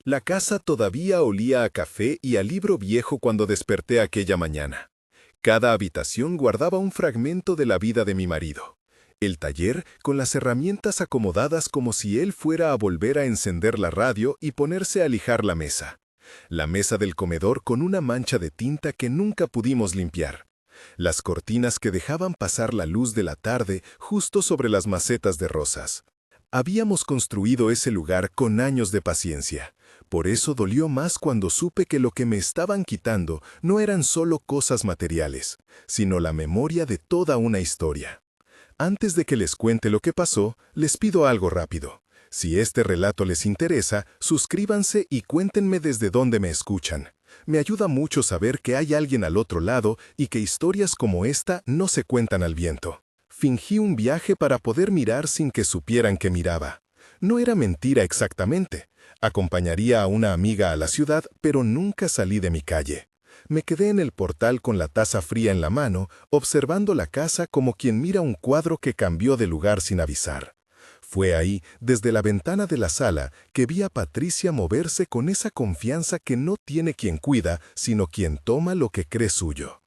La casa todavía olía a café y a libro viejo cuando desperté aquella mañana. Cada habitación guardaba un fragmento de la vida de mi marido. El taller con las herramientas acomodadas como si él fuera a volver a encender la radio y ponerse a lijar la mesa. La mesa del comedor con una mancha de tinta que nunca pudimos limpiar. Las cortinas que dejaban pasar la luz de la tarde justo sobre las macetas de rosas. Habíamos construido ese lugar con años de paciencia. Por eso dolió más cuando supe que lo que me estaban quitando no eran solo cosas materiales, sino la memoria de toda una historia. Antes de que les cuente lo que pasó, les pido algo rápido. Si este relato les interesa, suscríbanse y cuéntenme desde dónde me escuchan. Me ayuda mucho saber que hay alguien al otro lado y que historias como esta no se cuentan al viento. Fingí un viaje para poder mirar sin que supieran que miraba. No era mentira exactamente. Acompañaría a una amiga a la ciudad, pero nunca salí de mi calle. Me quedé en el portal con la taza fría en la mano, observando la casa como quien mira un cuadro que cambió de lugar sin avisar. Fue ahí, desde la ventana de la sala, que vi a Patricia moverse con esa confianza que no tiene quien cuida, sino quien toma lo que cree suyo.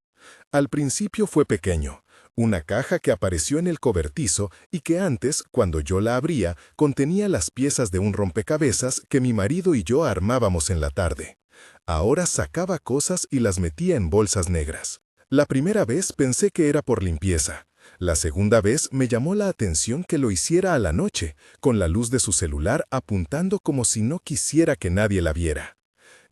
Al principio fue pequeño, una caja que apareció en el cobertizo y que antes, cuando yo la abría, contenía las piezas de un rompecabezas que mi marido y yo armábamos en la tarde. Ahora sacaba cosas y las metía en bolsas negras. La primera vez pensé que era por limpieza. La segunda vez me llamó la atención que lo hiciera a la noche, con la luz de su celular apuntando como si no quisiera que nadie la viera.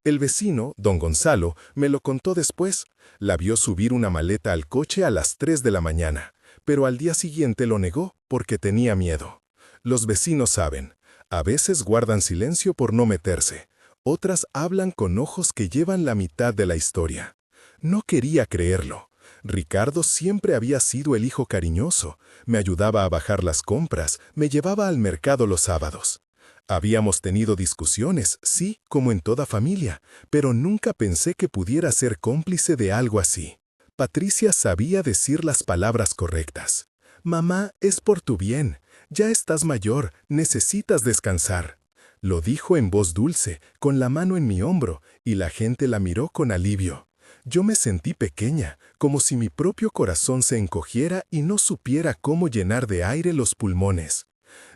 El vecino, don Gonzalo, me lo contó después. La vio subir una maleta al coche a las 3 de la mañana, pero al día siguiente lo negó porque tenía miedo. Los vecinos saben, a veces guardan silencio por no meterse, otras hablan con ojos que llevan la mitad de la historia. No quería creerlo. Ricardo siempre había sido el hijo cariñoso, me ayudaba a bajar las compras, me llevaba al mercado los sábados. Habíamos tenido discusiones, sí, como en toda familia, pero nunca pensé que pudiera ser cómplice de algo así. Patricia sabía decir las palabras correctas. Mamá, es por tu bien. Ya estás mayor, necesitas descansar. Lo dijo en voz dulce, con la mano en mi hombro, y la gente la miró con alivio. Yo me sentí pequeña, como si mi propio corazón se encogiera y no supiera cómo llenar de aire los pulmones.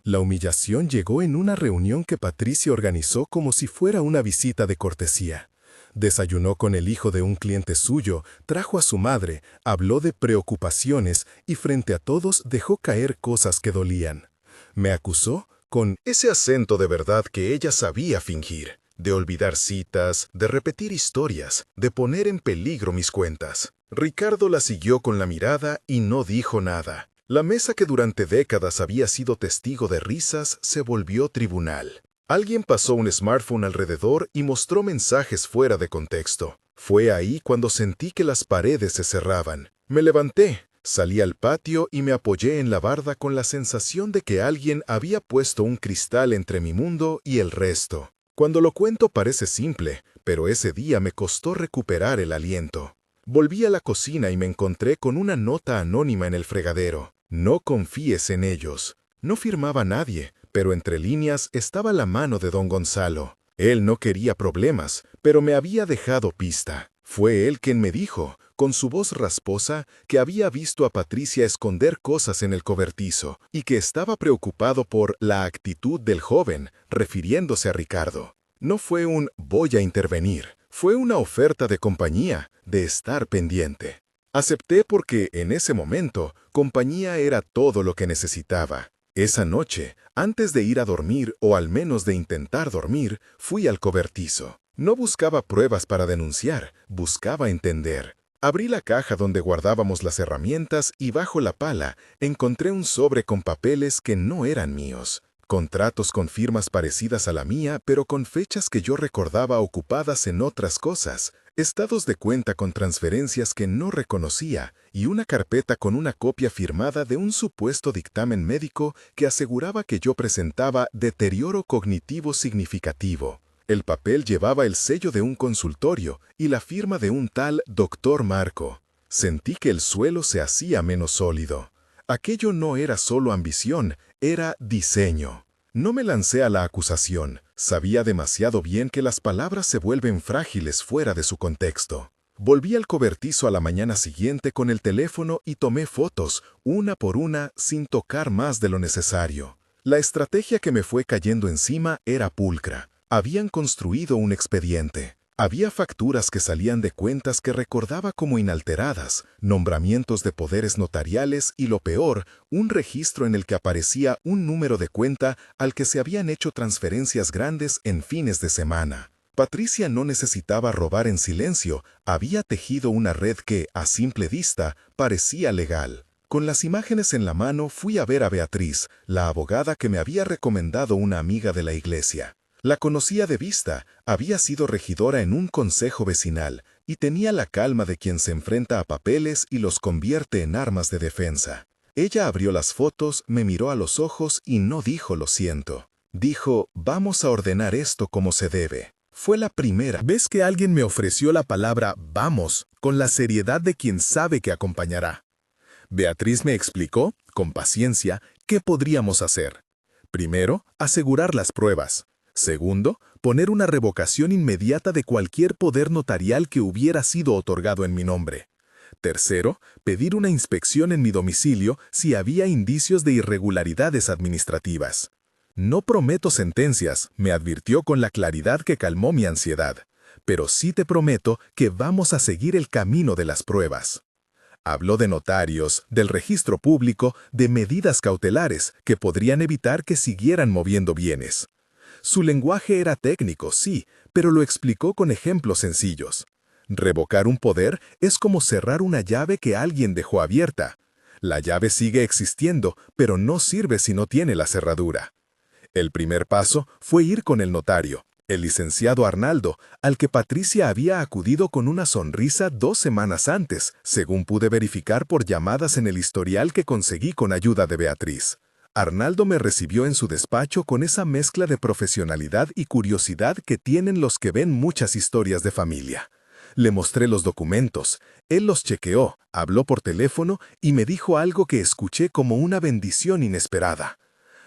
La humillación llegó en una reunión que Patricia organizó como si fuera una visita de cortesía. Desayunó con el hijo de un cliente suyo, trajo a su madre, habló de preocupaciones y frente a todos dejó caer cosas que dolían. Me acusó con ese acento de verdad que ella sabía fingir, de olvidar citas, de repetir historias, de poner en peligro mis cuentas. Ricardo la siguió con la mirada y no dijo nada. La mesa que durante décadas había sido testigo de risas se volvió tribunal. Alguien pasó un smartphone alrededor y mostró mensajes fuera de contexto. Fue ahí cuando sentí que las paredes se cerraban. Me levanté, salí al patio y me apoyé en la barda con la sensación de que alguien había puesto un cristal entre mi mundo y el resto. Cuando lo cuento parece simple, pero ese día me costó recuperar el aliento. Volví a la cocina y me encontré con una nota anónima en el fregadero. No confíes en ellos. No firmaba nadie, pero entre líneas estaba la mano de don Gonzalo. Él no quería problemas, pero me había dejado pista. Fue él quien me dijo, con su voz rasposa, que había visto a Patricia esconder cosas en el cobertizo y que estaba preocupado por la actitud del joven, refiriéndose a Ricardo. No fue un «voy a intervenir», fue una oferta de compañía, de estar pendiente. Acepté porque, en ese momento, compañía era todo lo que necesitaba. Esa noche, antes de ir a dormir o al menos de intentar dormir, fui al cobertizo. No buscaba pruebas para denunciar, buscaba entender. Abrí la caja donde guardábamos las herramientas y bajo la pala encontré un sobre con papeles que no eran míos. Contratos con firmas parecidas a la mía, pero con fechas que yo recordaba ocupadas en otras cosas. Estados de cuenta con transferencias que no reconocía y una carpeta con una copia firmada de un supuesto dictamen médico que aseguraba que yo presentaba deterioro cognitivo significativo. El papel llevaba el sello de un consultorio y la firma de un tal Dr. Marco. Sentí que el suelo se hacía menos sólido. Aquello no era solo ambición, era diseño. No me lancé a la acusación, Sabía demasiado bien que las palabras se vuelven frágiles fuera de su contexto. Volví al cobertizo a la mañana siguiente con el teléfono y tomé fotos, una por una, sin tocar más de lo necesario. La estrategia que me fue cayendo encima era pulcra. Habían construido un expediente. Había facturas que salían de cuentas que recordaba como inalteradas, nombramientos de poderes notariales y, lo peor, un registro en el que aparecía un número de cuenta al que se habían hecho transferencias grandes en fines de semana. Patricia no necesitaba robar en silencio, había tejido una red que, a simple vista, parecía legal. Con las imágenes en la mano fui a ver a Beatriz, la abogada que me había recomendado una amiga de la iglesia. La conocía de vista, había sido regidora en un consejo vecinal y tenía la calma de quien se enfrenta a papeles y los convierte en armas de defensa. Ella abrió las fotos, me miró a los ojos y no dijo lo siento. Dijo, vamos a ordenar esto como se debe. Fue la primera vez que alguien me ofreció la palabra vamos con la seriedad de quien sabe que acompañará. Beatriz me explicó, con paciencia, qué podríamos hacer. Primero, asegurar las pruebas. Segundo, poner una revocación inmediata de cualquier poder notarial que hubiera sido otorgado en mi nombre. Tercero, pedir una inspección en mi domicilio si había indicios de irregularidades administrativas. No prometo sentencias, me advirtió con la claridad que calmó mi ansiedad, pero sí te prometo que vamos a seguir el camino de las pruebas. Habló de notarios, del registro público, de medidas cautelares que podrían evitar que siguieran moviendo bienes. Su lenguaje era técnico, sí, pero lo explicó con ejemplos sencillos. Revocar un poder es como cerrar una llave que alguien dejó abierta. La llave sigue existiendo, pero no sirve si no tiene la cerradura. El primer paso fue ir con el notario, el licenciado Arnaldo, al que Patricia había acudido con una sonrisa 2 semanas antes, según pude verificar por llamadas en el historial que conseguí con ayuda de Beatriz. Arnaldo me recibió en su despacho con esa mezcla de profesionalidad y curiosidad que tienen los que ven muchas historias de familia. Le mostré los documentos, él los chequeó, habló por teléfono y me dijo algo que escuché como una bendición inesperada.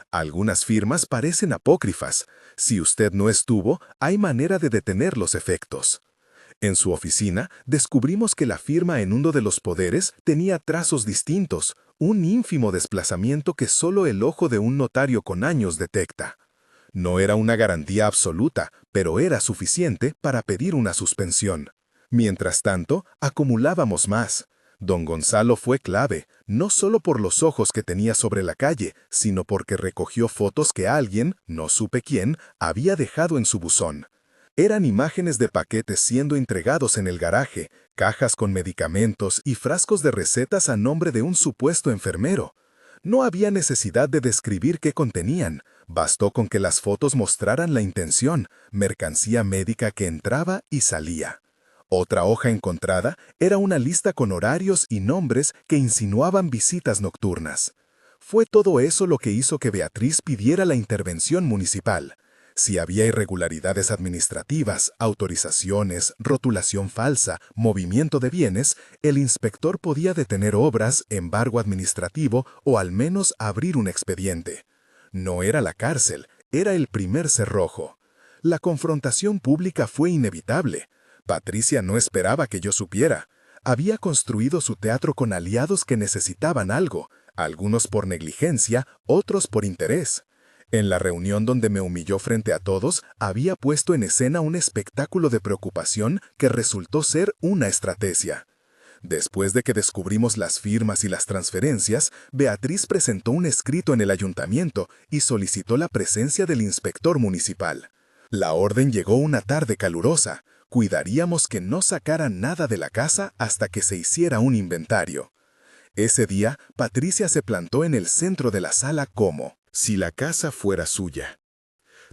Algunas firmas parecen apócrifas. Si usted no estuvo, hay manera de detener los efectos. En su oficina, descubrimos que la firma en uno de los poderes tenía trazos distintos, un ínfimo desplazamiento que solo el ojo de un notario con años detecta. No era una garantía absoluta, pero era suficiente para pedir una suspensión. Mientras tanto, acumulábamos más. Don Gonzalo fue clave, no solo por los ojos que tenía sobre la calle, sino porque recogió fotos que alguien, no supe quién, había dejado en su buzón. Eran imágenes de paquetes siendo entregados en el garaje, cajas con medicamentos y frascos de recetas a nombre de un supuesto enfermero. No había necesidad de describir qué contenían, bastó con que las fotos mostraran la intención, mercancía médica que entraba y salía. Otra hoja encontrada era una lista con horarios y nombres que insinuaban visitas nocturnas. Fue todo eso lo que hizo que Beatriz pidiera la intervención municipal. Si había irregularidades administrativas, autorizaciones, rotulación falsa, movimiento de bienes, el inspector podía detener obras, embargo administrativo o al menos abrir un expediente. No era la cárcel, era el primer cerrojo. La confrontación pública fue inevitable. Patricia no esperaba que yo supiera. Había construido su teatro con aliados que necesitaban algo, algunos por negligencia, otros por interés. En la reunión donde me humilló frente a todos, había puesto en escena un espectáculo de preocupación que resultó ser una estrategia. Después de que descubrimos las firmas y las transferencias, Beatriz presentó un escrito en el ayuntamiento y solicitó la presencia del inspector municipal. La orden llegó una tarde calurosa. Cuidaríamos que no sacaran nada de la casa hasta que se hiciera un inventario. Ese día, Patricia se plantó en el centro de la sala como si la casa fuera suya.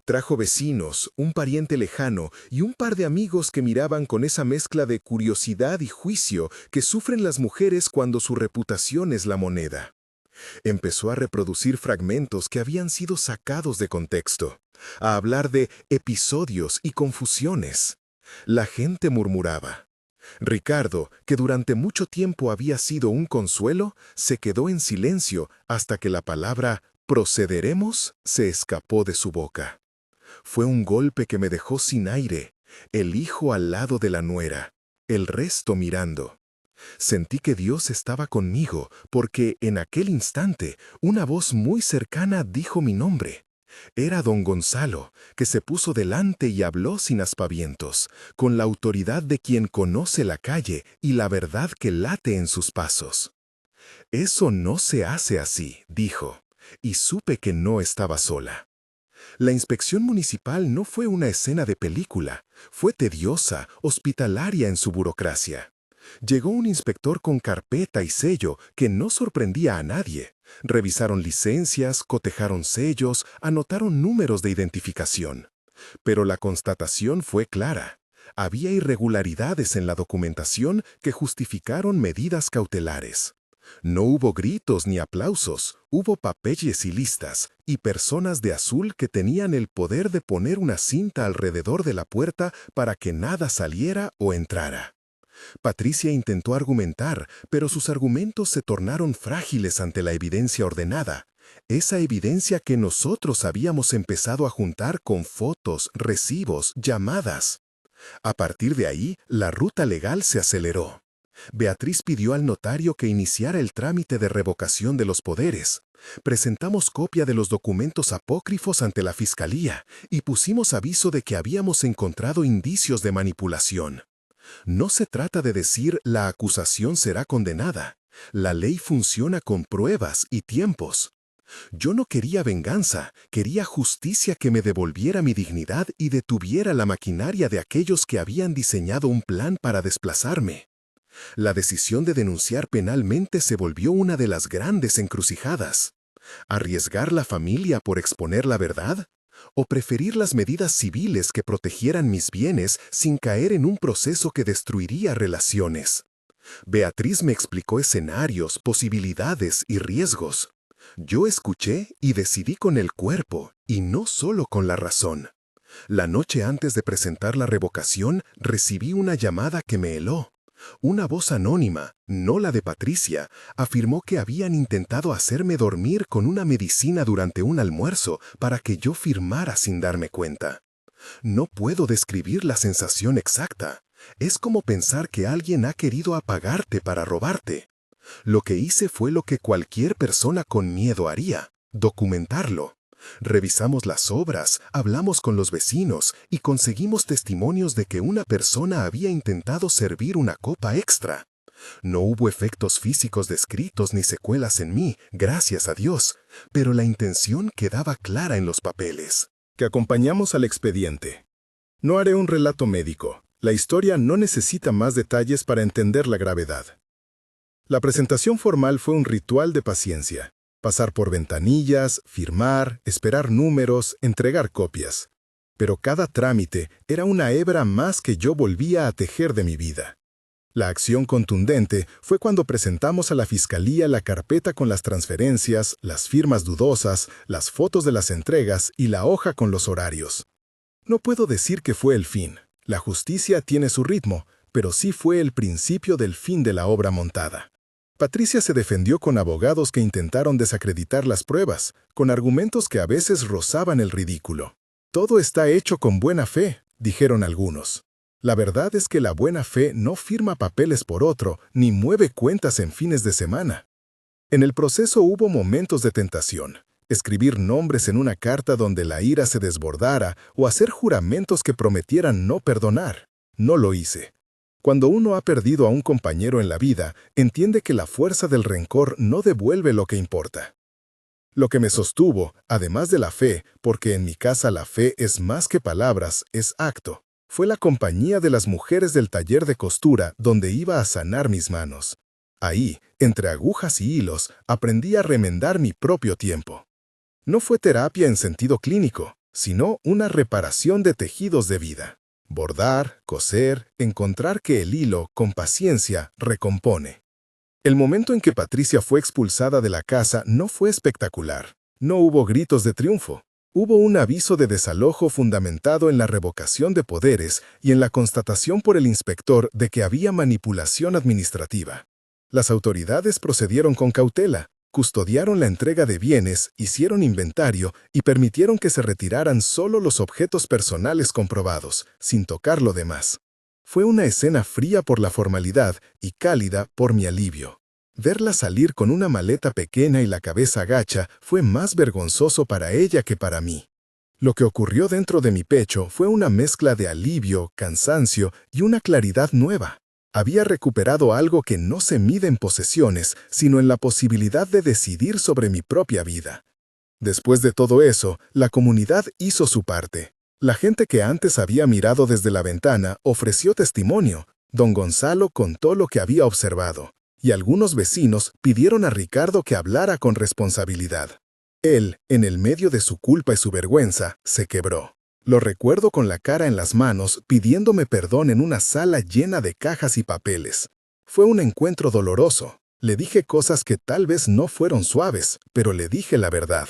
Trajo vecinos, un pariente lejano y un par de amigos que miraban con esa mezcla de curiosidad y juicio que sufren las mujeres cuando su reputación es la moneda. Empezó a reproducir fragmentos que habían sido sacados de contexto, a hablar de episodios y confusiones. La gente murmuraba. Ricardo, que durante mucho tiempo había sido un consuelo, se quedó en silencio hasta que la palabra «procederemos» se escapó de su boca. Fue un golpe que me dejó sin aire, el hijo al lado de la nuera, el resto mirando. Sentí que Dios estaba conmigo, porque en aquel instante una voz muy cercana dijo mi nombre. Era don Gonzalo, que se puso delante y habló sin aspavientos, con la autoridad de quien conoce la calle y la verdad que late en sus pasos. «Eso no se hace así», dijo, y supe que no estaba sola. La inspección municipal no fue una escena de película, fue tediosa, hospitalaria en su burocracia. Llegó un inspector con carpeta y sello que no sorprendía a nadie. Revisaron licencias, cotejaron sellos, anotaron números de identificación. Pero la constatación fue clara. Había irregularidades en la documentación que justificaron medidas cautelares. No hubo gritos ni aplausos, hubo papeles y listas, y personas de azul que tenían el poder de poner una cinta alrededor de la puerta para que nada saliera o entrara. Patricia intentó argumentar, pero sus argumentos se tornaron frágiles ante la evidencia ordenada, esa evidencia que nosotros habíamos empezado a juntar con fotos, recibos, llamadas. A partir de ahí, la ruta legal se aceleró. Beatriz pidió al notario que iniciara el trámite de revocación de los poderes. Presentamos copia de los documentos apócrifos ante la fiscalía y pusimos aviso de que habíamos encontrado indicios de manipulación. No se trata de decir la acusación será condenada. La ley funciona con pruebas y tiempos. Yo no quería venganza, quería justicia que me devolviera mi dignidad y detuviera la maquinaria de aquellos que habían diseñado un plan para desplazarme. La decisión de denunciar penalmente se volvió una de las grandes encrucijadas. ¿Arriesgar la familia por exponer la verdad? ¿O preferir las medidas civiles que protegieran mis bienes sin caer en un proceso que destruiría relaciones? Beatriz me explicó escenarios, posibilidades y riesgos. Yo escuché y decidí con el cuerpo, y no solo con la razón. La noche antes de presentar la revocación, recibí una llamada que me heló. Una voz anónima, no la de Patricia, afirmó que habían intentado hacerme dormir con una medicina durante un almuerzo para que yo firmara sin darme cuenta. No puedo describir la sensación exacta. Es como pensar que alguien ha querido apagarte para robarte. Lo que hice fue lo que cualquier persona con miedo haría: documentarlo. Revisamos las obras, hablamos con los vecinos y conseguimos testimonios de que una persona había intentado servir una copa extra. No hubo efectos físicos descritos ni secuelas en mí, gracias a Dios, pero la intención quedaba clara en los papeles. Que acompañamos al expediente. No haré un relato médico. La historia no necesita más detalles para entender la gravedad. La presentación formal fue un ritual de paciencia. Pasar por ventanillas, firmar, esperar números, entregar copias. Pero cada trámite era una hebra más que yo volvía a tejer de mi vida. La acción contundente fue cuando presentamos a la fiscalía la carpeta con las transferencias, las firmas dudosas, las fotos de las entregas y la hoja con los horarios. No puedo decir que fue el fin. La justicia tiene su ritmo, pero sí fue el principio del fin de la obra montada. Patricia se defendió con abogados que intentaron desacreditar las pruebas, con argumentos que a veces rozaban el ridículo. Todo está hecho con buena fe, dijeron algunos. La verdad es que la buena fe no firma papeles por otro, ni mueve cuentas en fines de semana. En el proceso hubo momentos de tentación. Escribir nombres en una carta donde la ira se desbordara o hacer juramentos que prometieran no perdonar. No lo hice. Cuando uno ha perdido a un compañero en la vida, entiende que la fuerza del rencor no devuelve lo que importa. Lo que me sostuvo, además de la fe, porque en mi casa la fe es más que palabras, es acto, fue la compañía de las mujeres del taller de costura donde iba a sanar mis manos. Ahí, entre agujas y hilos, aprendí a remendar mi propio tiempo. No fue terapia en sentido clínico, sino una reparación de tejidos de vida. Bordar, coser, encontrar que el hilo, con paciencia, recompone. El momento en que Patricia fue expulsada de la casa no fue espectacular. No hubo gritos de triunfo. Hubo un aviso de desalojo fundamentado en la revocación de poderes y en la constatación por el inspector de que había manipulación administrativa. Las autoridades procedieron con cautela. Custodiaron la entrega de bienes, hicieron inventario y permitieron que se retiraran solo los objetos personales comprobados, sin tocar lo demás. Fue una escena fría por la formalidad y cálida por mi alivio. Verla salir con una maleta pequeña y la cabeza gacha fue más vergonzoso para ella que para mí. Lo que ocurrió dentro de mi pecho fue una mezcla de alivio, cansancio y una claridad nueva. Había recuperado algo que no se mide en posesiones, sino en la posibilidad de decidir sobre mi propia vida. Después de todo eso, la comunidad hizo su parte. La gente que antes había mirado desde la ventana ofreció testimonio. Don Gonzalo contó lo que había observado, y algunos vecinos pidieron a Ricardo que hablara con responsabilidad. Él, en el medio de su culpa y su vergüenza, se quebró. Lo recuerdo con la cara en las manos, pidiéndome perdón en una sala llena de cajas y papeles. Fue un encuentro doloroso. Le dije cosas que tal vez no fueron suaves, pero le dije la verdad.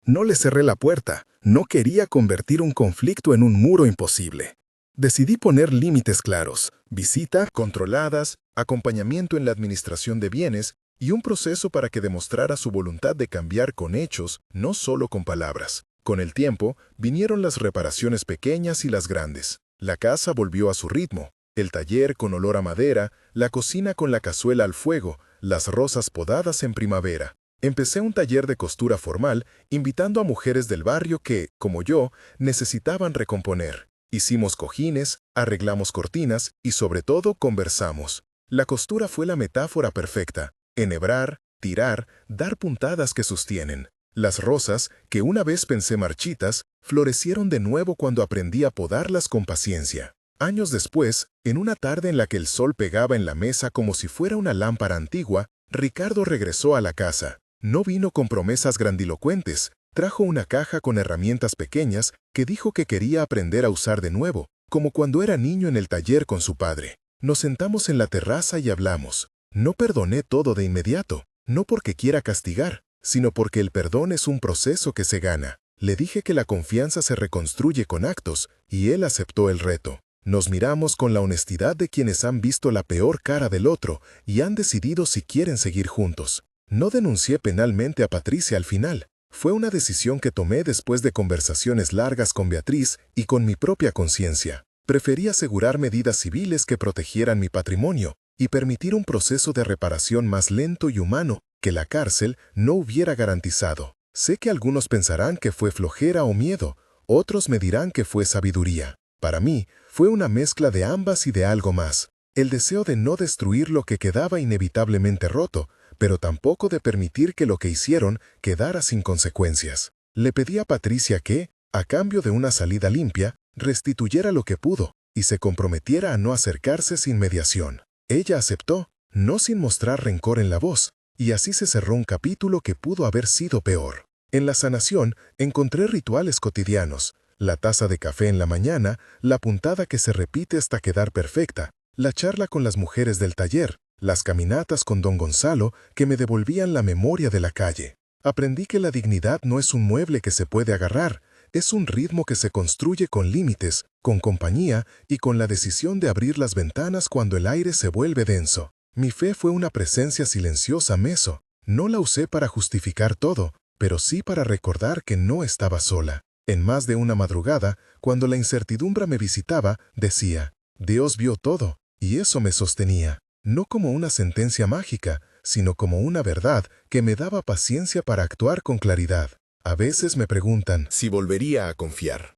No le cerré la puerta, no quería convertir un conflicto en un muro imposible. Decidí poner límites claros, visita controladas, acompañamiento en la administración de bienes y un proceso para que demostrara su voluntad de cambiar con hechos, no solo con palabras. Con el tiempo, vinieron las reparaciones pequeñas y las grandes. La casa volvió a su ritmo, el taller con olor a madera, la cocina con la cazuela al fuego, las rosas podadas en primavera. Empecé un taller de costura formal, invitando a mujeres del barrio que, como yo, necesitaban recomponer. Hicimos cojines, arreglamos cortinas y sobre todo conversamos. La costura fue la metáfora perfecta. Enhebrar, tirar, dar puntadas que sostienen. Las rosas, que una vez pensé marchitas, florecieron de nuevo cuando aprendí a podarlas con paciencia. Años después, en una tarde en la que el sol pegaba en la mesa como si fuera una lámpara antigua, Ricardo regresó a la casa. No vino con promesas grandilocuentes, trajo una caja con herramientas pequeñas que dijo que quería aprender a usar de nuevo, como cuando era niño en el taller con su padre. Nos sentamos en la terraza y hablamos. No perdoné todo de inmediato, no porque quiera castigar, sino porque el perdón es un proceso que se gana. Le dije que la confianza se reconstruye con actos, y él aceptó el reto. Nos miramos con la honestidad de quienes han visto la peor cara del otro y han decidido si quieren seguir juntos. No denuncié penalmente a Patricia al final. Fue una decisión que tomé después de conversaciones largas con Beatriz y con mi propia conciencia. Preferí asegurar medidas civiles que protegieran mi patrimonio y permitir un proceso de reparación más lento y humano que la cárcel no hubiera garantizado. Sé que algunos pensarán que fue flojera o miedo, otros me dirán que fue sabiduría. Para mí, fue una mezcla de ambas y de algo más. El deseo de no destruir lo que quedaba inevitablemente roto, pero tampoco de permitir que lo que hicieron quedara sin consecuencias. Le pedí a Patricia que, a cambio de una salida limpia, restituyera lo que pudo y se comprometiera a no acercarse sin mediación. Ella aceptó, no sin mostrar rencor en la voz, y así se cerró un capítulo que pudo haber sido peor. En la sanación encontré rituales cotidianos, la taza de café en la mañana, la puntada que se repite hasta quedar perfecta, la charla con las mujeres del taller, las caminatas con don Gonzalo que me devolvían la memoria de la calle. Aprendí que la dignidad no es un mueble que se puede agarrar, es un ritmo que se construye con límites, con compañía y con la decisión de abrir las ventanas cuando el aire se vuelve denso. Mi fe fue una presencia silenciosa meso. No la usé para justificar todo, pero sí para recordar que no estaba sola. En más de una madrugada, cuando la incertidumbre me visitaba, decía, Dios vio todo, y eso me sostenía, no como una sentencia mágica, sino como una verdad que me daba paciencia para actuar con claridad. A veces me preguntan si volvería a confiar.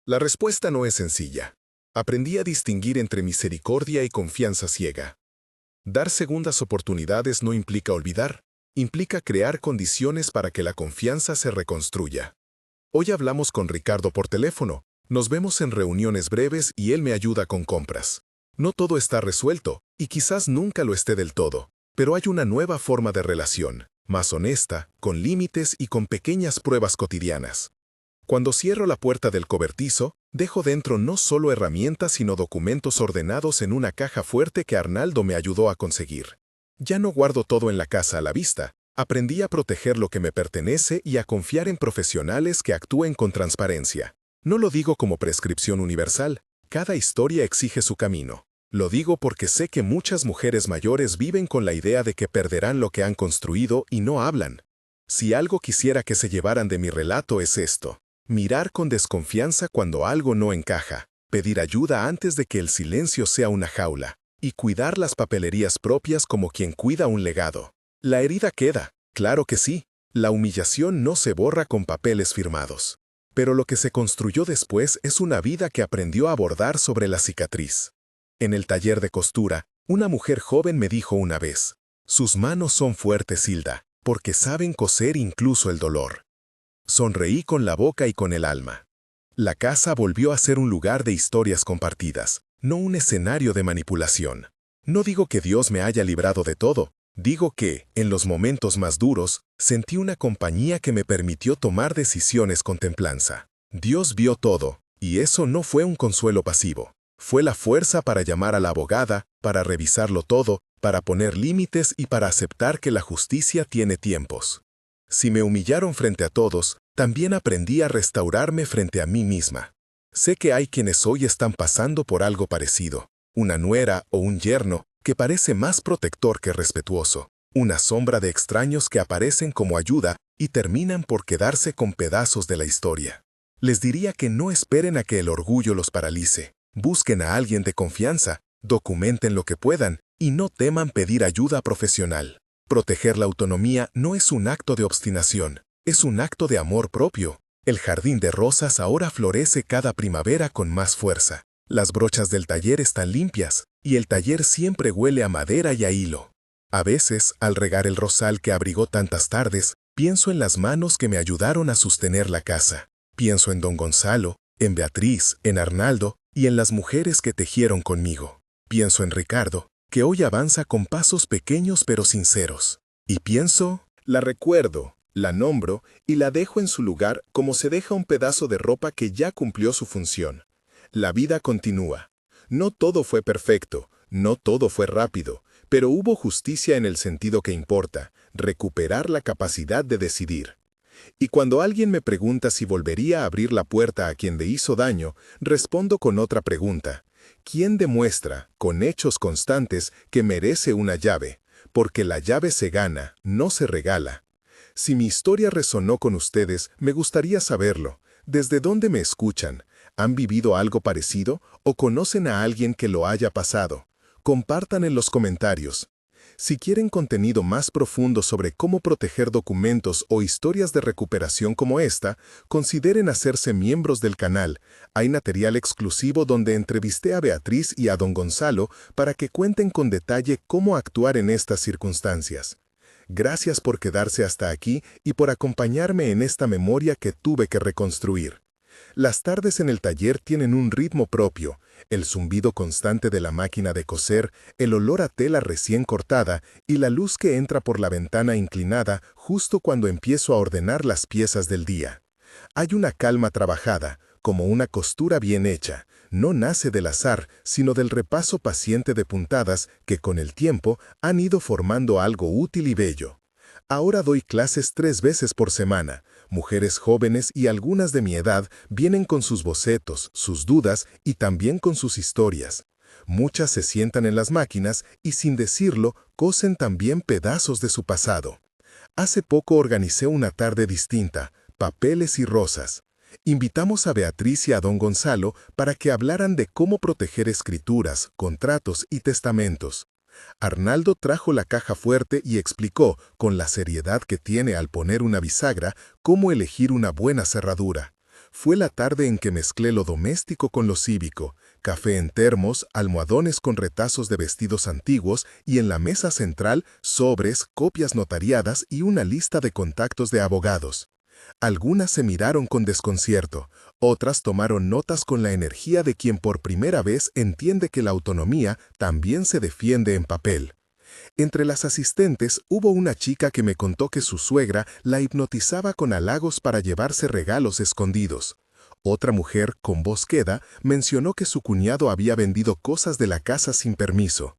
La respuesta no es sencilla. Aprendí a distinguir entre misericordia y confianza ciega. Dar segundas oportunidades no implica olvidar, implica crear condiciones para que la confianza se reconstruya. Hoy hablamos con Ricardo por teléfono, nos vemos en reuniones breves y él me ayuda con compras. No todo está resuelto, y quizás nunca lo esté del todo, pero hay una nueva forma de relación, más honesta, con límites y con pequeñas pruebas cotidianas. Cuando cierro la puerta del cobertizo, dejo dentro no solo herramientas sino documentos ordenados en una caja fuerte que Arnaldo me ayudó a conseguir. Ya no guardo todo en la casa a la vista. Aprendí a proteger lo que me pertenece y a confiar en profesionales que actúen con transparencia. No lo digo como prescripción universal, cada historia exige su camino. Lo digo porque sé que muchas mujeres mayores viven con la idea de que perderán lo que han construido y no hablan. Si algo quisiera que se llevaran de mi relato es esto: mirar con desconfianza cuando algo no encaja, pedir ayuda antes de que el silencio sea una jaula, y cuidar las papelerías propias como quien cuida un legado. La herida queda, claro que sí. La humillación no se borra con papeles firmados. Pero lo que se construyó después es una vida que aprendió a bordar sobre la cicatriz. En el taller de costura, una mujer joven me dijo una vez: «Sus manos son fuertes, Hilda, porque saben coser incluso el dolor». Sonreí con la boca y con el alma. La casa volvió a ser un lugar de historias compartidas, no un escenario de manipulación. No digo que Dios me haya librado de todo. Digo que, en los momentos más duros, sentí una compañía que me permitió tomar decisiones con templanza. Dios vio todo, y eso no fue un consuelo pasivo. Fue la fuerza para llamar a la abogada, para revisarlo todo, para poner límites y para aceptar que la justicia tiene tiempos. Si me humillaron frente a todos, también aprendí a restaurarme frente a mí misma. Sé que hay quienes hoy están pasando por algo parecido, una nuera o un yerno que parece más protector que respetuoso, una sombra de extraños que aparecen como ayuda y terminan por quedarse con pedazos de la historia. Les diría que no esperen a que el orgullo los paralice. Busquen a alguien de confianza, documenten lo que puedan y no teman pedir ayuda profesional. Proteger la autonomía no es un acto de obstinación, es un acto de amor propio. El jardín de rosas ahora florece cada primavera con más fuerza. Las brochas del taller están limpias, y el taller siempre huele a madera y a hilo. A veces, al regar el rosal que abrigó tantas tardes, pienso en las manos que me ayudaron a sostener la casa. Pienso en don Gonzalo, en Beatriz, en Arnaldo y en las mujeres que tejieron conmigo. Pienso en Ricardo, que hoy avanza con pasos pequeños pero sinceros. Y pienso, la recuerdo, la nombro y la dejo en su lugar como se deja un pedazo de ropa que ya cumplió su función. La vida continúa. No todo fue perfecto, no todo fue rápido, pero hubo justicia en el sentido que importa, recuperar la capacidad de decidir. Y cuando alguien me pregunta si volvería a abrir la puerta a quien le hizo daño, respondo con otra pregunta. ¿Quién demuestra, con hechos constantes, que merece una llave? Porque la llave se gana, no se regala. Si mi historia resonó con ustedes, me gustaría saberlo. ¿Desde dónde me escuchan? ¿Han vivido algo parecido o conocen a alguien que lo haya pasado? Compartan en los comentarios. Si quieren contenido más profundo sobre cómo proteger documentos o historias de recuperación como esta, consideren hacerse miembros del canal. Hay material exclusivo donde entrevisté a Beatriz y a don Gonzalo para que cuenten con detalle cómo actuar en estas circunstancias. Gracias por quedarse hasta aquí y por acompañarme en esta memoria que tuve que reconstruir. Las tardes en el taller tienen un ritmo propio, el zumbido constante de la máquina de coser, el olor a tela recién cortada y la luz que entra por la ventana inclinada justo cuando empiezo a ordenar las piezas del día. Hay una calma trabajada, como una costura bien hecha. No nace del azar, sino del repaso paciente de puntadas que con el tiempo han ido formando algo útil y bello. Ahora doy clases 3 veces por semana. Mujeres jóvenes y algunas de mi edad vienen con sus bocetos, sus dudas y también con sus historias. Muchas se sientan en las máquinas y sin decirlo, cosen también pedazos de su pasado. Hace poco organicé una tarde distinta, papeles y rosas. Invitamos a Beatriz y a don Gonzalo para que hablaran de cómo proteger escrituras, contratos y testamentos. Arnaldo trajo la caja fuerte y explicó, con la seriedad que tiene al poner una bisagra, cómo elegir una buena cerradura. Fue la tarde en que mezclé lo doméstico con lo cívico, café en termos, almohadones con retazos de vestidos antiguos y en la mesa central sobres, copias notariadas y una lista de contactos de abogados. Algunas se miraron con desconcierto, otras tomaron notas con la energía de quien por primera vez entiende que la autonomía también se defiende en papel. Entre las asistentes hubo una chica que me contó que su suegra la hipnotizaba con halagos para llevarse regalos escondidos. Otra mujer, con voz queda, mencionó que su cuñado había vendido cosas de la casa sin permiso.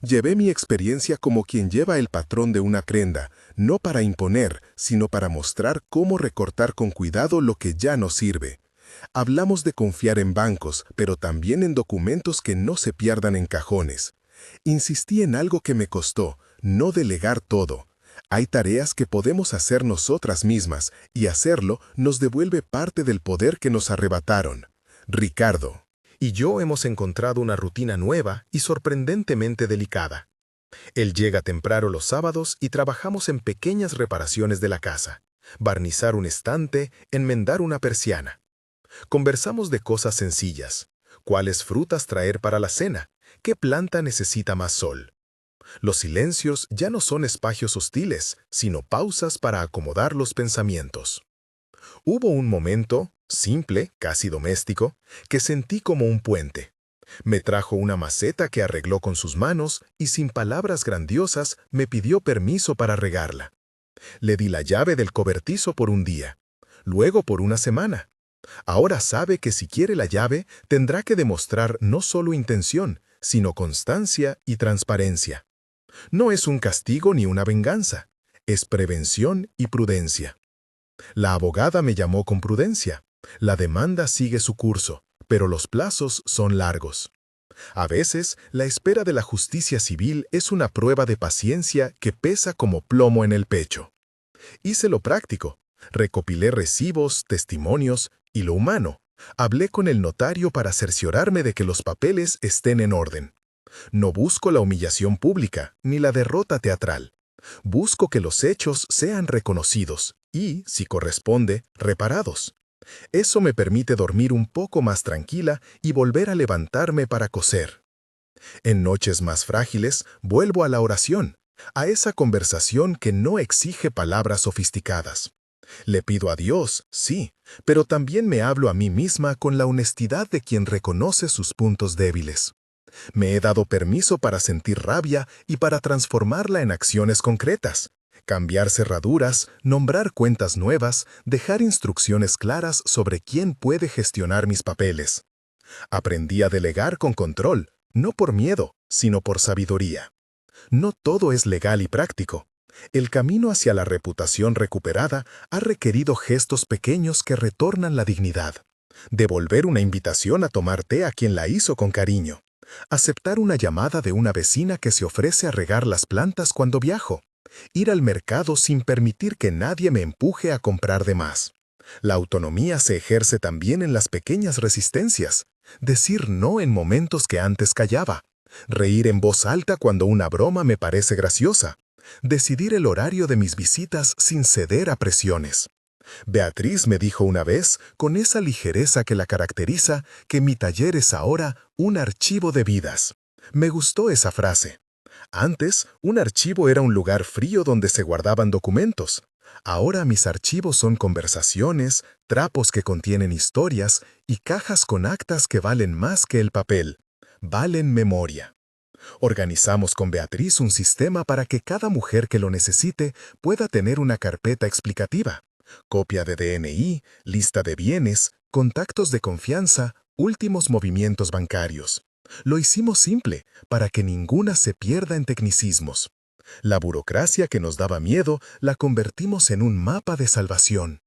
Llevé mi experiencia como quien lleva el patrón de una prenda, no para imponer, sino para mostrar cómo recortar con cuidado lo que ya no sirve. Hablamos de confiar en bancos, pero también en documentos que no se pierdan en cajones. Insistí en algo que me costó, no delegar todo. Hay tareas que podemos hacer nosotras mismas, y hacerlo nos devuelve parte del poder que nos arrebataron. Ricardo y yo hemos encontrado una rutina nueva y sorprendentemente delicada. Él llega temprano los sábados y trabajamos en pequeñas reparaciones de la casa. Barnizar un estante, enmendar una persiana. Conversamos de cosas sencillas. ¿Cuáles frutas traer para la cena? ¿Qué planta necesita más sol? Los silencios ya no son espacios hostiles, sino pausas para acomodar los pensamientos. Hubo un momento, simple, casi doméstico, que sentí como un puente. Me trajo una maceta que arregló con sus manos y sin palabras grandiosas me pidió permiso para regarla. Le di la llave del cobertizo por un día, luego por una semana. Ahora sabe que si quiere la llave tendrá que demostrar no solo intención, sino constancia y transparencia. No es un castigo ni una venganza, es prevención y prudencia. La abogada me llamó con prudencia. La demanda sigue su curso, pero los plazos son largos. A veces, la espera de la justicia civil es una prueba de paciencia que pesa como plomo en el pecho. Hice lo práctico. Recopilé recibos, testimonios y lo humano. Hablé con el notario para cerciorarme de que los papeles estén en orden. No busco la humillación pública ni la derrota teatral. Busco que los hechos sean reconocidos y, si corresponde, reparados. Eso me permite dormir un poco más tranquila y volver a levantarme para coser. En noches más frágiles, vuelvo a la oración, a esa conversación que no exige palabras sofisticadas. Le pido a Dios, sí, pero también me hablo a mí misma con la honestidad de quien reconoce sus puntos débiles. Me he dado permiso para sentir rabia y para transformarla en acciones concretas. Cambiar cerraduras, nombrar cuentas nuevas, dejar instrucciones claras sobre quién puede gestionar mis papeles. Aprendí a delegar con control, no por miedo, sino por sabiduría. No todo es legal y práctico. El camino hacia la reputación recuperada ha requerido gestos pequeños que retornan la dignidad. Devolver una invitación a tomar té a quien la hizo con cariño. Aceptar una llamada de una vecina que se ofrece a regar las plantas cuando viajo. Ir al mercado sin permitir que nadie me empuje a comprar de más. La autonomía se ejerce también en las pequeñas resistencias. Decir no en momentos que antes callaba. Reír en voz alta cuando una broma me parece graciosa. Decidir el horario de mis visitas sin ceder a presiones. Beatriz me dijo una vez, con esa ligereza que la caracteriza, que mi taller es ahora un archivo de vidas. Me gustó esa frase. Antes, un archivo era un lugar frío donde se guardaban documentos. Ahora mis archivos son conversaciones, trapos que contienen historias y cajas con actas que valen más que el papel. Valen memoria. Organizamos con Beatriz un sistema para que cada mujer que lo necesite pueda tener una carpeta explicativa. Copia de DNI, lista de bienes, contactos de confianza, últimos movimientos bancarios. Lo hicimos simple, para que ninguna se pierda en tecnicismos. La burocracia que nos daba miedo la convertimos en un mapa de salvación.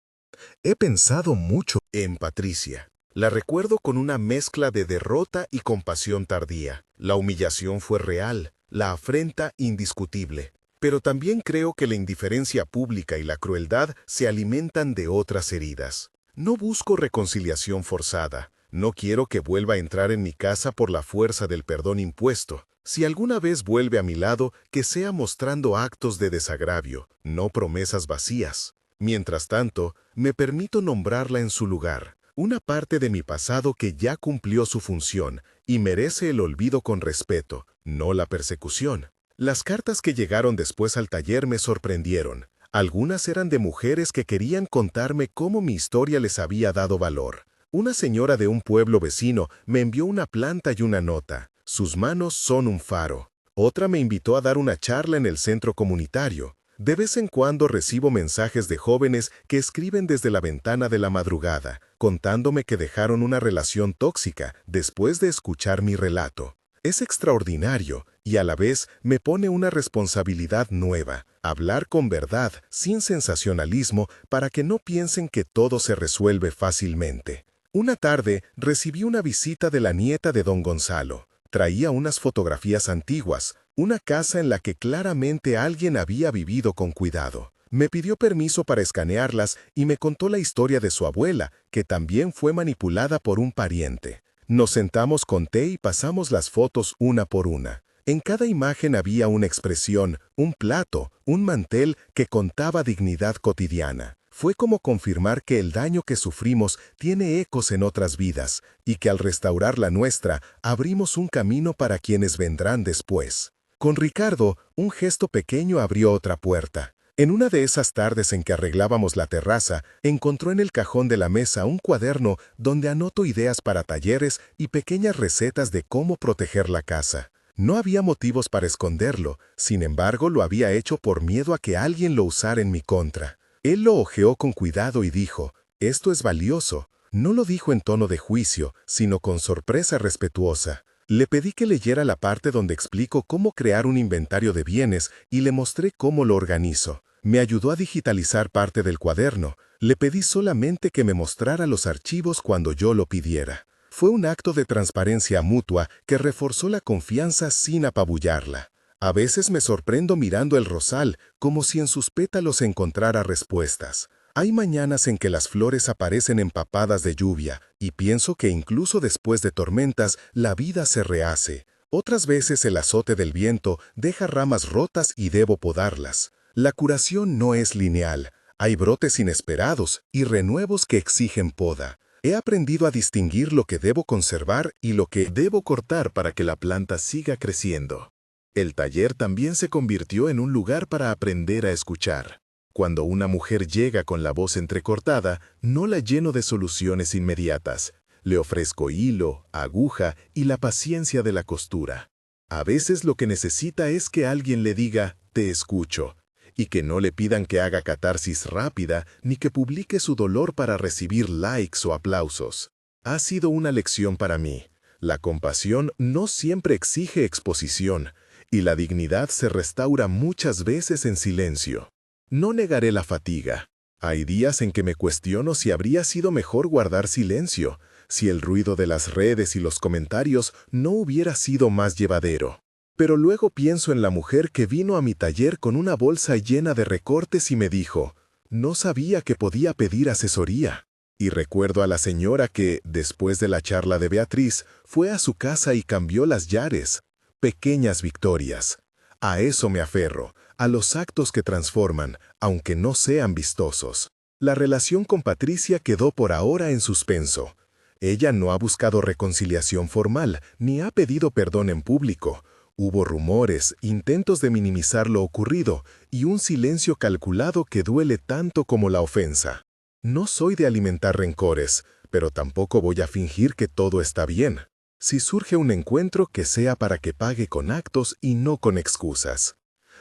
He pensado mucho en Patricia. La recuerdo con una mezcla de derrota y compasión tardía. La humillación fue real, la afrenta indiscutible. Pero también creo que la indiferencia pública y la crueldad se alimentan de otras heridas. No busco reconciliación forzada. No quiero que vuelva a entrar en mi casa por la fuerza del perdón impuesto. Si alguna vez vuelve a mi lado, que sea mostrando actos de desagravio, no promesas vacías. Mientras tanto, me permito nombrarla en su lugar. Una parte de mi pasado que ya cumplió su función y merece el olvido con respeto, no la persecución. Las cartas que llegaron después al taller me sorprendieron. Algunas eran de mujeres que querían contarme cómo mi historia les había dado valor. Una señora de un pueblo vecino me envió una planta y una nota. Sus manos son un faro. Otra me invitó a dar una charla en el centro comunitario. De vez en cuando recibo mensajes de jóvenes que escriben desde la ventana de la madrugada, contándome que dejaron una relación tóxica después de escuchar mi relato. Es extraordinario y a la vez me pone una responsabilidad nueva, hablar con verdad, sin sensacionalismo, para que no piensen que todo se resuelve fácilmente. Una tarde recibí una visita de la nieta de don Gonzalo. Traía unas fotografías antiguas, una casa en la que claramente alguien había vivido con cuidado. Me pidió permiso para escanearlas y me contó la historia de su abuela, que también fue manipulada por un pariente. Nos sentamos con té y pasamos las fotos una por una. En cada imagen había una expresión, un plato, un mantel que contaba dignidad cotidiana. Fue como confirmar que el daño que sufrimos tiene ecos en otras vidas y que al restaurar la nuestra, abrimos un camino para quienes vendrán después. Con Ricardo, un gesto pequeño abrió otra puerta. En una de esas tardes en que arreglábamos la terraza, encontró en el cajón de la mesa un cuaderno donde anoto ideas para talleres y pequeñas recetas de cómo proteger la casa. No había motivos para esconderlo, sin embargo lo había hecho por miedo a que alguien lo usara en mi contra. Él lo hojeó con cuidado y dijo, «Esto es valioso». No lo dijo en tono de juicio, sino con sorpresa respetuosa. Le pedí que leyera la parte donde explico cómo crear un inventario de bienes y le mostré cómo lo organizo. Me ayudó a digitalizar parte del cuaderno. Le pedí solamente que me mostrara los archivos cuando yo lo pidiera. Fue un acto de transparencia mutua que reforzó la confianza sin apabullarla. A veces me sorprendo mirando el rosal, como si en sus pétalos encontrara respuestas. Hay mañanas en que las flores aparecen empapadas de lluvia, y pienso que incluso después de tormentas, la vida se rehace. Otras veces el azote del viento deja ramas rotas y debo podarlas. La curación no es lineal. Hay brotes inesperados y renuevos que exigen poda. He aprendido a distinguir lo que debo conservar y lo que debo cortar para que la planta siga creciendo. El taller también se convirtió en un lugar para aprender a escuchar. Cuando una mujer llega con la voz entrecortada, no la lleno de soluciones inmediatas. Le ofrezco hilo, aguja y la paciencia de la costura. A veces lo que necesita es que alguien le diga, «Te escucho», y que no le pidan que haga catarsis rápida ni que publique su dolor para recibir likes o aplausos. Ha sido una lección para mí. La compasión no siempre exige exposición, y la dignidad se restaura muchas veces en silencio. No negaré la fatiga. Hay días en que me cuestiono si habría sido mejor guardar silencio, si el ruido de las redes y los comentarios no hubiera sido más llevadero. Pero luego pienso en la mujer que vino a mi taller con una bolsa llena de recortes y me dijo, «No sabía que podía pedir asesoría». Y recuerdo a la señora que, después de la charla de Beatriz, fue a su casa y cambió las llaves. Pequeñas victorias. A eso me aferro, a los actos que transforman, aunque no sean vistosos. La relación con Patricia quedó por ahora en suspenso. Ella no ha buscado reconciliación formal, ni ha pedido perdón en público. Hubo rumores, intentos de minimizar lo ocurrido, y un silencio calculado que duele tanto como la ofensa. No soy de alimentar rencores, pero tampoco voy a fingir que todo está bien. Si surge un encuentro, que sea para que pague con actos y no con excusas.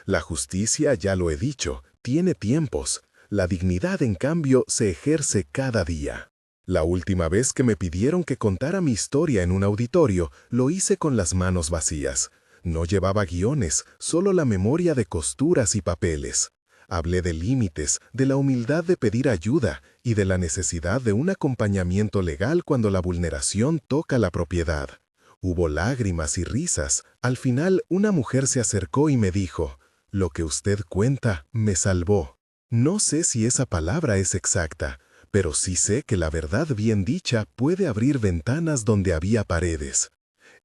La justicia, ya lo he dicho, tiene tiempos. La dignidad, en cambio, se ejerce cada día. La última vez que me pidieron que contara mi historia en un auditorio, lo hice con las manos vacías. No llevaba guiones, solo la memoria de costuras y papeles. Hablé de límites, de la humildad de pedir ayuda y de la necesidad de un acompañamiento legal cuando la vulneración toca la propiedad. Hubo lágrimas y risas. Al final, una mujer se acercó y me dijo, «Lo que usted cuenta me salvó». No sé si esa palabra es exacta, pero sí sé que la verdad bien dicha puede abrir ventanas donde había paredes.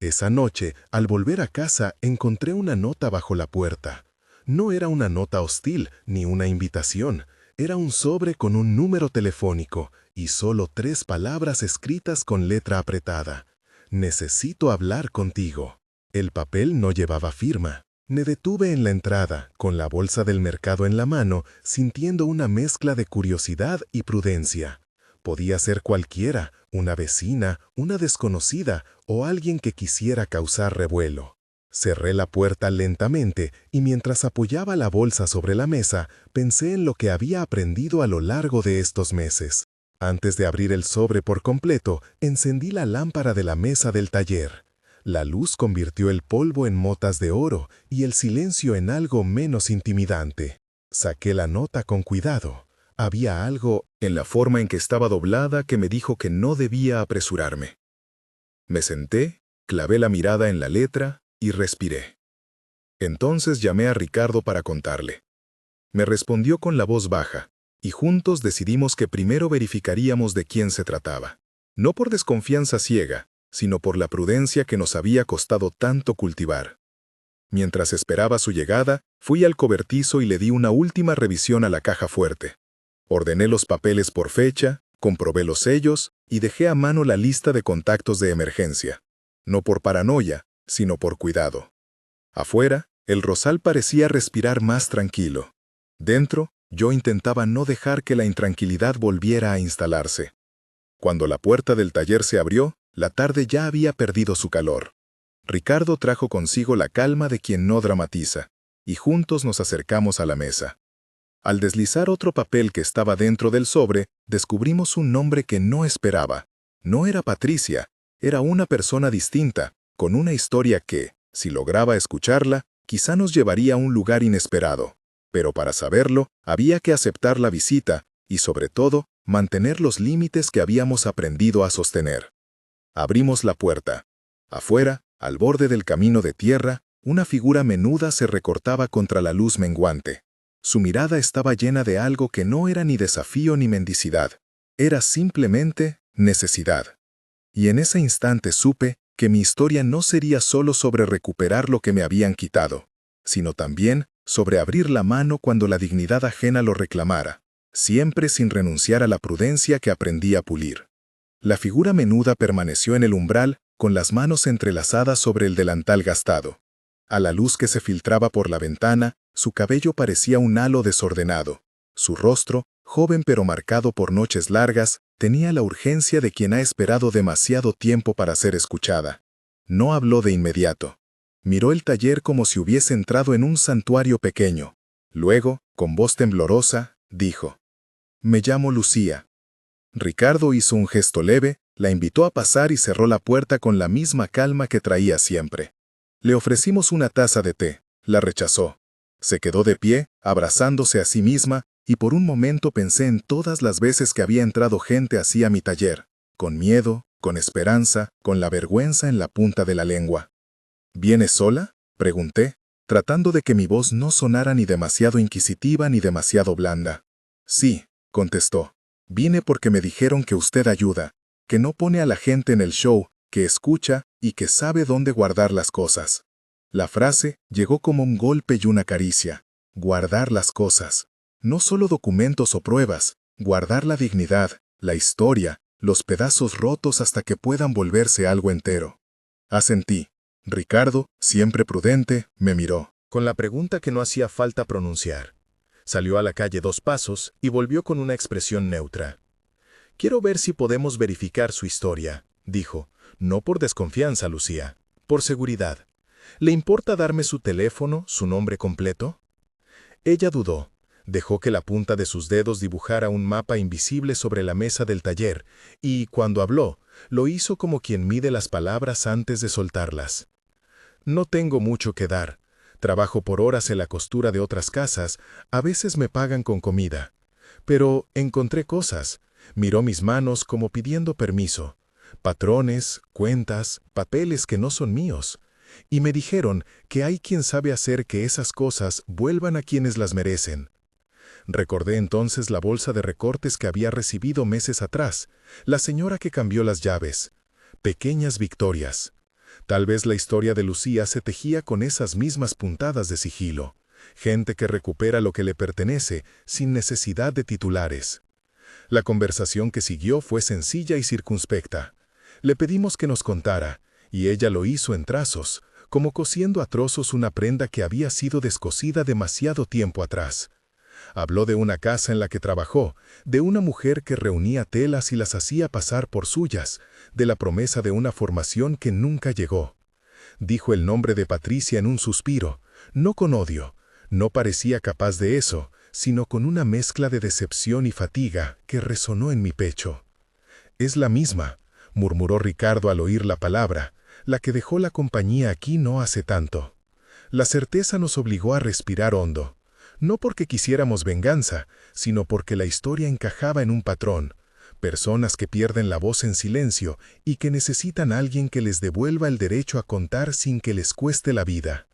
Esa noche, al volver a casa, encontré una nota bajo la puerta. No era una nota hostil ni una invitación. Era un sobre con un número telefónico y solo 3 palabras escritas con letra apretada. «Necesito hablar contigo». El papel no llevaba firma. Me detuve en la entrada, con la bolsa del mercado en la mano, sintiendo una mezcla de curiosidad y prudencia. Podía ser cualquiera, una vecina, una desconocida o alguien que quisiera causar revuelo. Cerré la puerta lentamente y mientras apoyaba la bolsa sobre la mesa, pensé en lo que había aprendido a lo largo de estos meses. Antes de abrir el sobre por completo, encendí la lámpara de la mesa del taller. La luz convirtió el polvo en motas de oro y el silencio en algo menos intimidante. Saqué la nota con cuidado. Había algo en la forma en que estaba doblada que me dijo que no debía apresurarme. Me senté, clavé la mirada en la letra y respiré. Entonces llamé a Ricardo para contarle. Me respondió con la voz baja, y juntos decidimos que primero verificaríamos de quién se trataba. No por desconfianza ciega, sino por la prudencia que nos había costado tanto cultivar. Mientras esperaba su llegada, fui al cobertizo y le di una última revisión a la caja fuerte. Ordené los papeles por fecha, comprobé los sellos y dejé a mano la lista de contactos de emergencia. No por paranoia, sino por cuidado. Afuera, el rosal parecía respirar más tranquilo. Dentro, yo intentaba no dejar que la intranquilidad volviera a instalarse. Cuando la puerta del taller se abrió, la tarde ya había perdido su calor. Ricardo trajo consigo la calma de quien no dramatiza, y juntos nos acercamos a la mesa. Al deslizar otro papel que estaba dentro del sobre, descubrimos un nombre que no esperaba. No era Patricia, era una persona distinta, con una historia que, si lograba escucharla, quizá nos llevaría a un lugar inesperado. Pero para saberlo, había que aceptar la visita y, sobre todo, mantener los límites que habíamos aprendido a sostener. Abrimos la puerta. Afuera, al borde del camino de tierra, una figura menuda se recortaba contra la luz menguante. Su mirada estaba llena de algo que no era ni desafío ni mendicidad. Era simplemente necesidad. Y en ese instante supe que mi historia no sería solo sobre recuperar lo que me habían quitado, sino también sobre abrir la mano cuando la dignidad ajena lo reclamara, siempre sin renunciar a la prudencia que aprendí a pulir. La figura menuda permaneció en el umbral, con las manos entrelazadas sobre el delantal gastado. A la luz que se filtraba por la ventana, su cabello parecía un halo desordenado. Su rostro, joven pero marcado por noches largas, tenía la urgencia de quien ha esperado demasiado tiempo para ser escuchada. No habló de inmediato. Miró el taller como si hubiese entrado en un santuario pequeño. Luego, con voz temblorosa, dijo: «Me llamo Lucía». Ricardo hizo un gesto leve, la invitó a pasar y cerró la puerta con la misma calma que traía siempre. Le ofrecimos una taza de té, la rechazó. Se quedó de pie, abrazándose a sí misma, y por un momento pensé en todas las veces que había entrado gente así a mi taller, con miedo, con esperanza, con la vergüenza en la punta de la lengua. «¿Vienes sola?», pregunté, tratando de que mi voz no sonara ni demasiado inquisitiva ni demasiado blanda. «Sí», contestó. «Vine porque me dijeron que usted ayuda, que no pone a la gente en el show, que escucha y que sabe dónde guardar las cosas». La frase llegó como un golpe y una caricia. Guardar las cosas. No solo documentos o pruebas, guardar la dignidad, la historia, los pedazos rotos hasta que puedan volverse algo entero. Asentí. Ricardo, siempre prudente, me miró, con la pregunta que no hacía falta pronunciar. Salió a la calle 2 pasos y volvió con una expresión neutra. «Quiero ver si podemos verificar su historia», dijo, no por desconfianza, Lucía, por seguridad. «¿Le importa darme su teléfono, su nombre completo?». Ella dudó. Dejó que la punta de sus dedos dibujara un mapa invisible sobre la mesa del taller y, cuando habló, lo hizo como quien mide las palabras antes de soltarlas. «No tengo mucho que dar. Trabajo por horas en la costura de otras casas, a veces me pagan con comida. Pero encontré cosas». Miró mis manos como pidiendo permiso. Patrones, cuentas, papeles que no son míos. Y me dijeron que hay quien sabe hacer que esas cosas vuelvan a quienes las merecen. Recordé entonces la bolsa de recortes que había recibido meses atrás, la señora que cambió las llaves. Pequeñas victorias. Tal vez la historia de Lucía se tejía con esas mismas puntadas de sigilo. Gente que recupera lo que le pertenece sin necesidad de titulares. La conversación que siguió fue sencilla y circunspecta. Le pedimos que nos contara, y ella lo hizo en trazos, como cosiendo a trozos una prenda que había sido descosida demasiado tiempo atrás. Habló de una casa en la que trabajó, de una mujer que reunía telas y las hacía pasar por suyas, de la promesa de una formación que nunca llegó. Dijo el nombre de Patricia en un suspiro, no con odio, no parecía capaz de eso, sino con una mezcla de decepción y fatiga que resonó en mi pecho. «Es la misma», murmuró Ricardo al oír la palabra, «la que dejó la compañía aquí no hace tanto». La certeza nos obligó a respirar hondo. No porque quisiéramos venganza, sino porque la historia encajaba en un patrón. Personas que pierden la voz en silencio y que necesitan a alguien que les devuelva el derecho a contar sin que les cueste la vida.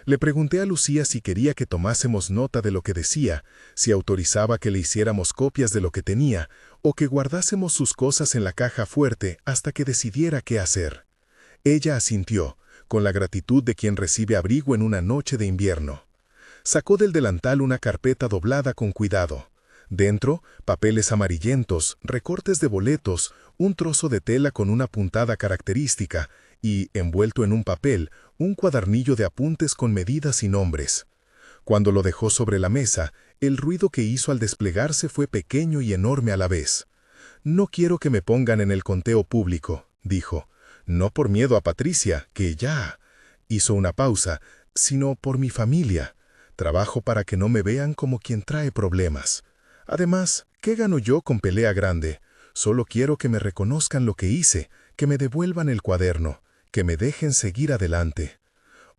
Le pregunté a Lucía si quería que tomásemos nota de lo que decía, si autorizaba que le hiciéramos copias de lo que tenía, o que guardásemos sus cosas en la caja fuerte hasta que decidiera qué hacer. Ella asintió, con la gratitud de quien recibe abrigo en una noche de invierno. Sacó del delantal una carpeta doblada con cuidado. Dentro, papeles amarillentos, recortes de boletos, un trozo de tela con una puntada característica y, envuelto en un papel, un cuadernillo de apuntes con medidas y nombres. Cuando lo dejó sobre la mesa, el ruido que hizo al desplegarse fue pequeño y enorme a la vez. «No quiero que me pongan en el conteo público», dijo. «No por miedo a Patricia, que ya...» Hizo una pausa, «sino por mi familia. Trabajo para que no me vean como quien trae problemas. Además, ¿qué gano yo con pelea grande? Solo quiero que me reconozcan lo que hice, que me devuelvan el cuaderno, que me dejen seguir adelante».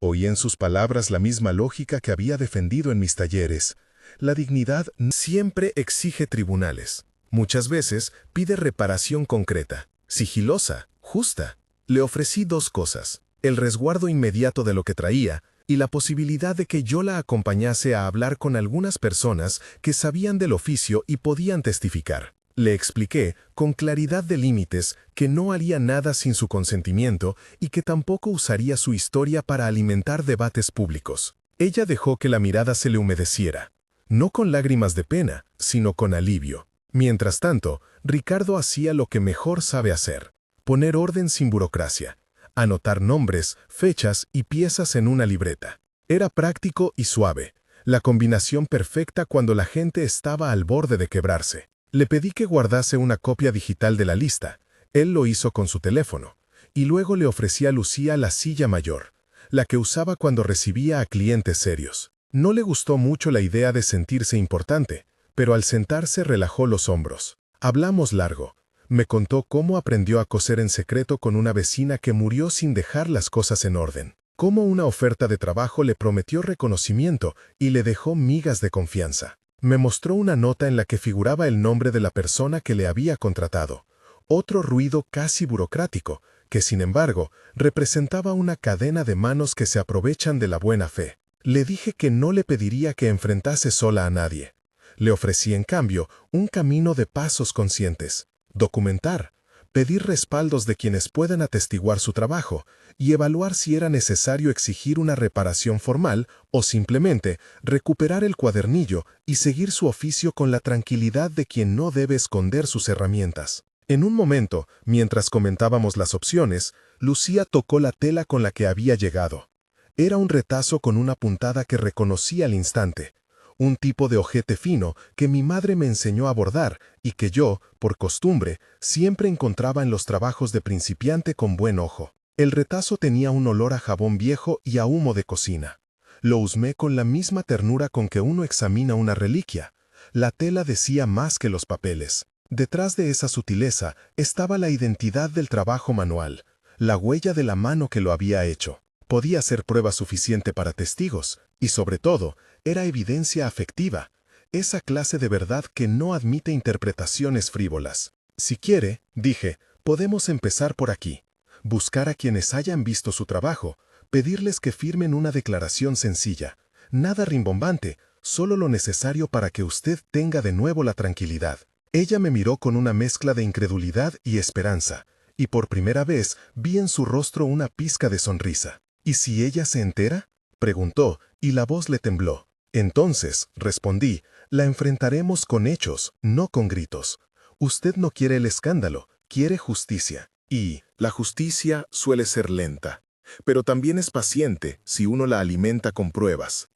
Oí en sus palabras la misma lógica que había defendido en mis talleres. La dignidad siempre exige tribunales. Muchas veces pide reparación concreta, sigilosa, justa. Le ofrecí dos cosas: el resguardo inmediato de lo que traía y la posibilidad de que yo la acompañase a hablar con algunas personas que sabían del oficio y podían testificar. Le expliqué, con claridad de límites, que no haría nada sin su consentimiento y que tampoco usaría su historia para alimentar debates públicos. Ella dejó que la mirada se le humedeciera, no con lágrimas de pena, sino con alivio. Mientras tanto, Ricardo hacía lo que mejor sabe hacer: poner orden sin burocracia, anotar nombres, fechas y piezas en una libreta. Era práctico y suave, la combinación perfecta cuando la gente estaba al borde de quebrarse. Le pedí que guardase una copia digital de la lista. Él lo hizo con su teléfono, y luego le ofrecí a Lucía la silla mayor, la que usaba cuando recibía a clientes serios. No le gustó mucho la idea de sentirse importante, pero al sentarse relajó los hombros. Hablamos largo. Me contó cómo aprendió a coser en secreto con una vecina que murió sin dejar las cosas en orden, cómo una oferta de trabajo le prometió reconocimiento y le dejó migas de confianza. Me mostró una nota en la que figuraba el nombre de la persona que le había contratado. Otro ruido casi burocrático, que sin embargo representaba una cadena de manos que se aprovechan de la buena fe. Le dije que no le pediría que enfrentase sola a nadie. Le ofrecí en cambio un camino de pasos conscientes: documentar, pedir respaldos de quienes puedan atestiguar su trabajo y evaluar si era necesario exigir una reparación formal o simplemente recuperar el cuadernillo y seguir su oficio con la tranquilidad de quien no debe esconder sus herramientas. En un momento, mientras comentábamos las opciones, Lucía tocó la tela con la que había llegado. Era un retazo con una puntada que reconocí al instante. Un tipo de ojete fino que mi madre me enseñó a bordar y que yo, por costumbre, siempre encontraba en los trabajos de principiante con buen ojo. El retazo tenía un olor a jabón viejo y a humo de cocina. Lo husmé con la misma ternura con que uno examina una reliquia. La tela decía más que los papeles. Detrás de esa sutileza estaba la identidad del trabajo manual, la huella de la mano que lo había hecho. Podía ser prueba suficiente para testigos, y sobre todo, era evidencia afectiva, esa clase de verdad que no admite interpretaciones frívolas. Si quiere, dije, podemos empezar por aquí. Buscar a quienes hayan visto su trabajo, pedirles que firmen una declaración sencilla, nada rimbombante, solo lo necesario para que usted tenga de nuevo la tranquilidad. Ella me miró con una mezcla de incredulidad y esperanza, y por primera vez vi en su rostro una pizca de sonrisa. ¿Y si ella se entera?, preguntó, y la voz le tembló. Entonces, respondí, la enfrentaremos con hechos, no con gritos. Usted no quiere el escándalo, quiere justicia. Y la justicia suele ser lenta, pero también es paciente si uno la alimenta con pruebas.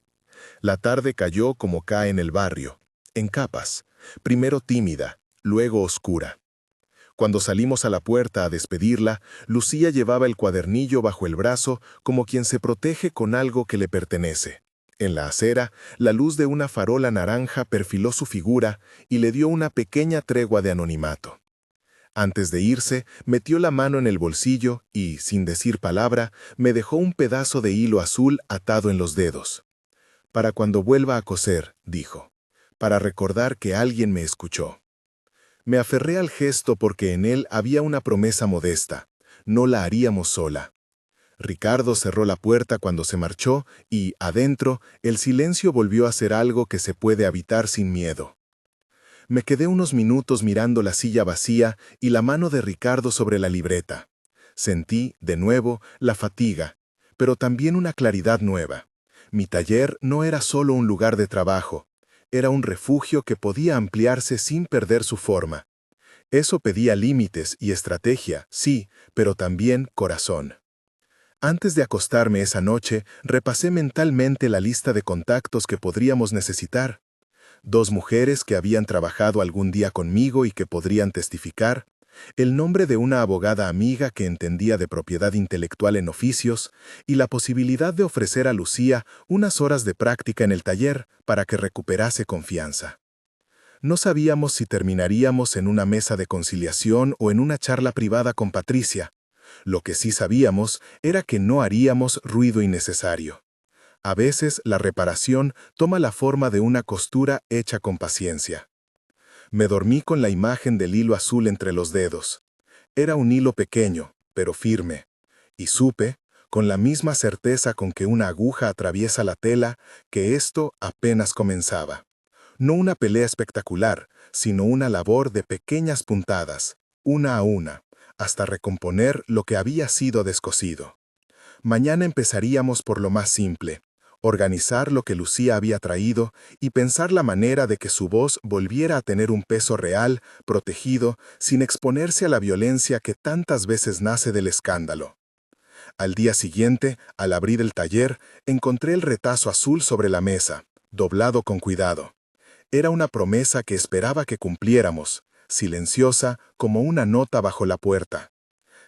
La tarde cayó como cae en el barrio, en capas, primero tímida, luego oscura. Cuando salimos a la puerta a despedirla, Lucía llevaba el cuadernillo bajo el brazo como quien se protege con algo que le pertenece. En la acera, la luz de una farola naranja perfiló su figura y le dio una pequeña tregua de anonimato. Antes de irse, metió la mano en el bolsillo y, sin decir palabra, me dejó un pedazo de hilo azul atado en los dedos. Para cuando vuelva a coser, dijo, para recordar que alguien me escuchó. Me aferré al gesto porque en él había una promesa modesta. No la haríamos sola. Ricardo cerró la puerta cuando se marchó y, adentro, el silencio volvió a ser algo que se puede habitar sin miedo. Me quedé unos minutos mirando la silla vacía y la mano de Ricardo sobre la libreta. Sentí, de nuevo, la fatiga, pero también una claridad nueva. Mi taller no era solo un lugar de trabajo, era un refugio que podía ampliarse sin perder su forma. Eso pedía límites y estrategia, sí, pero también corazón. Antes de acostarme esa noche, repasé mentalmente la lista de contactos que podríamos necesitar. 2 mujeres que habían trabajado algún día conmigo y que podrían testificar, el nombre de una abogada amiga que entendía de propiedad intelectual en oficios y la posibilidad de ofrecer a Lucía unas horas de práctica en el taller para que recuperase confianza. No sabíamos si terminaríamos en una mesa de conciliación o en una charla privada con Patricia. Lo que sí sabíamos era que no haríamos ruido innecesario. A veces la reparación toma la forma de una costura hecha con paciencia. Me dormí con la imagen del hilo azul entre los dedos. Era un hilo pequeño, pero firme. Y supe, con la misma certeza con que una aguja atraviesa la tela, que esto apenas comenzaba. No una pelea espectacular, sino una labor de pequeñas puntadas, una a una, hasta recomponer lo que había sido descosido. Mañana empezaríamos por lo más simple, organizar lo que Lucía había traído y pensar la manera de que su voz volviera a tener un peso real, protegido, sin exponerse a la violencia que tantas veces nace del escándalo. Al día siguiente, al abrir el taller, encontré el retazo azul sobre la mesa, doblado con cuidado. Era una promesa que esperaba que cumpliéramos, silenciosa como una nota bajo la puerta.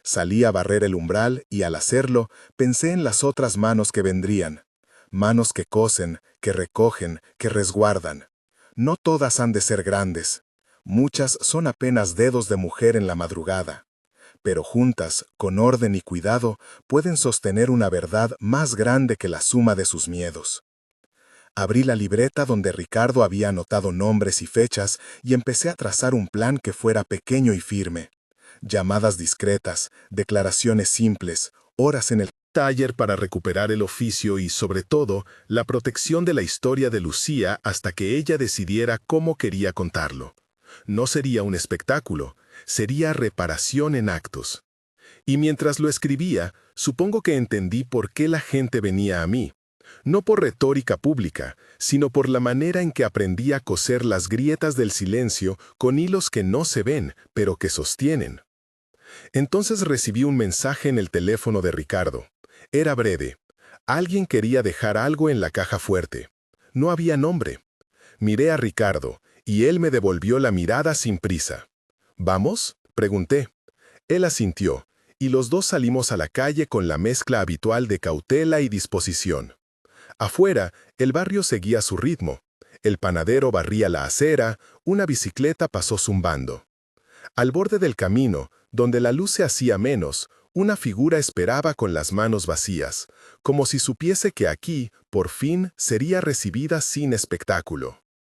Salí a barrer el umbral y al hacerlo pensé en las otras manos que vendrían. Manos que cosen, que recogen, que resguardan. No todas han de ser grandes. Muchas son apenas dedos de mujer en la madrugada. Pero juntas, con orden y cuidado, pueden sostener una verdad más grande que la suma de sus miedos. Abrí la libreta donde Ricardo había anotado nombres y fechas y empecé a trazar un plan que fuera pequeño y firme. Llamadas discretas, declaraciones simples, horas en el taller para recuperar el oficio y, sobre todo, la protección de la historia de Lucía hasta que ella decidiera cómo quería contarlo. No sería un espectáculo, sería reparación en actos. Y mientras lo escribía, supongo que entendí por qué la gente venía a mí. No por retórica pública, sino por la manera en que aprendí a coser las grietas del silencio con hilos que no se ven, pero que sostienen. Entonces recibí un mensaje en el teléfono de Ricardo. Era breve. Alguien quería dejar algo en la caja fuerte. No había nombre. Miré a Ricardo, y él me devolvió la mirada sin prisa. ¿Vamos?, pregunté. Él asintió, y los dos salimos a la calle con la mezcla habitual de cautela y disposición. Afuera, el barrio seguía su ritmo. El panadero barría la acera, una bicicleta pasó zumbando. Al borde del camino, donde la luz se hacía menos, una figura esperaba con las manos vacías, como si supiese que aquí, por fin, sería recibida sin espectáculo.